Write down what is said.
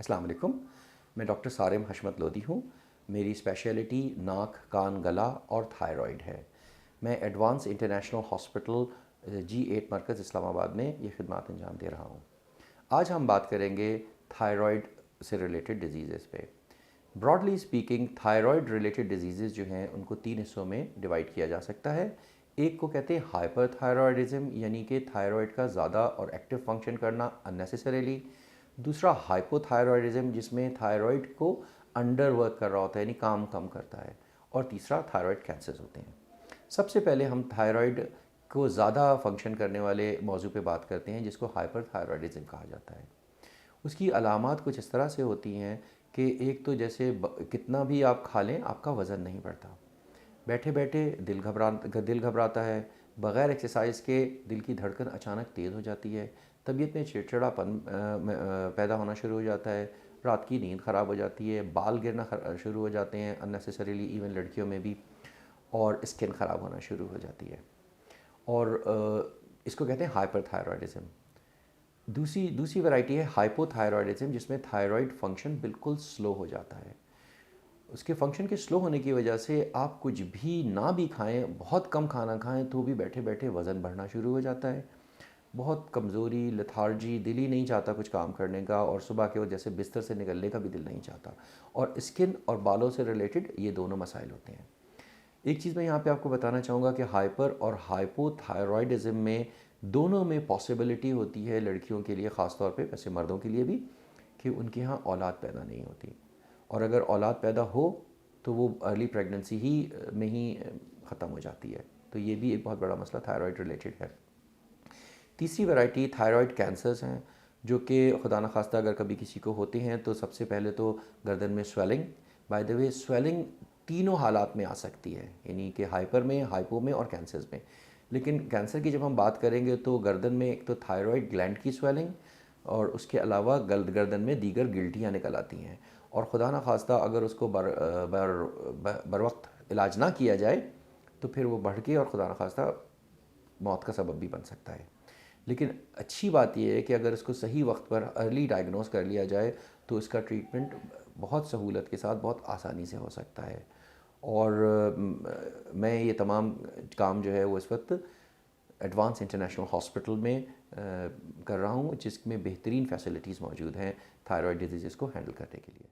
अस्सलाम वालेकुम। मैं डॉक्टर सारिम हशमत लोधी हूँ। मेरी स्पेशलिटी नाक, कान, गला और थायराइड है। मैं एडवांस इंटरनेशनल हॉस्पिटल G8 मरकज़ इस्लामाबाद में ये खिदमत अंजाम दे रहा हूँ। आज हम बात करेंगे थायराइड से रिलेटेड डिजीज़ पे। Broadly speaking thyroid related disease जो हैं उनको 3 हिस्सों में डिवाइड किया जा सकता है। एक को कहते हैं हाइपरथायरॉयडिज्म, यानी कि थायराइड का ज़्यादा और एक्टिव फंक्शन करना अननेसेसरीली। दूसरा हाइपोथायरॉयडिज्म, जिसमें थायराइड को अंडर वर्क कर रहा होता है, यानी काम कम करता है। और तीसरा थायराइड कैंसर्स होते हैं। सबसे पहले हम थायराइड को ज़्यादा फंक्शन करने वाले मौजू पे बात करते हैं, जिसको हाइपरथायरॉयडिज्म कहा जाता है। उसकी अलामात कुछ इस तरह से होती हैं कि एक तो जैसे कितना भी आप खा लें आपका वज़न नहीं बढ़ता, बैठे बैठे दिल घबराता है, बग़ैर एक्सरसाइज के दिल की धड़कन अचानक तेज़ हो जाती है, तबीयत में चिड़चिड़ापन पैदा होना शुरू हो जाता है, रात की नींद ख़राब हो जाती है, बाल गिरना शुरू हो जाते हैं अननेसेसरीली, इवन लड़कियों में भी, और स्किन ख़राब होना शुरू हो जाती है। और इसको कहते हैं हाइपरथायरॉयडिज्म। दूसरी वैरायटी है हाइपोथायरॉयडिज्म, जिसमें थायराइड फंक्शन बिल्कुल स्लो हो जाता है। उसके फंक्शन के स्लो होने की वजह से आप कुछ भी ना भी खाएं, बहुत कम खाना खाएं, तो भी बैठे बैठे वज़न बढ़ना शुरू हो जाता है। बहुत कमज़ोरी, लेथार्जी, दिल ही नहीं चाहता कुछ काम करने का, और सुबह के वक्त जैसे बिस्तर से निकलने का भी दिल नहीं चाहता। और स्किन और बालों से रिलेटेड ये दोनों मसाइल होते हैं। एक चीज़ मैं यहाँ पे आपको बताना चाहूँगा कि हाइपर और हाइपोथायरॉयडिज्म में दोनों में पॉसिबिलिटी होती है लड़कियों के लिए, ख़ास तौर पे, वैसे मर्दों के लिए भी, कि उनके यहाँ औलाद पैदा नहीं होती। और अगर औलाद पैदा हो तो वो अर्ली प्रेगनेंसी ही में ही ख़त्म हो जाती है। तो ये भी एक बहुत बड़ा मसला थायराइड रिलेटेड है। तीसरी वैरायटी थायराइड कैंसर्स हैं, जो कि खुदा न खास्ता अगर कभी किसी को होते हैं तो सबसे पहले तो गर्दन में swelling. By the way, swelling तीनों हालात में आ सकती है, यानी कि हाइपर में, हाइपो में और कैंसर्स में। लेकिन कैंसर की जब हम बात करेंगे तो गर्दन में एक तो थायराइड ग्लैंड की स्वेलिंग, और उसके अलावा गर्दन में दीगर गिल्टियाँ निकल आती हैं। और खुदा न खास्ता अगर उसको बर वक्त इलाज ना किया जाए तो फिर वो बढ़ के और खुदा न खास्ता मौत का सबब भी बन सकता है। लेकिन अच्छी बात यह है कि अगर इसको सही वक्त पर अर्ली डायग्नोस कर लिया जाए तो इसका ट्रीटमेंट बहुत सहूलत के साथ बहुत आसानी से हो सकता है। और मैं ये तमाम काम जो है वो इस वक्त एडवांस इंटरनेशनल हॉस्पिटल में कर रहा हूँ, जिसमें बेहतरीन फैसिलिटीज़ मौजूद हैं थायराइड डिजीज़ को हैंडल करने के लिए।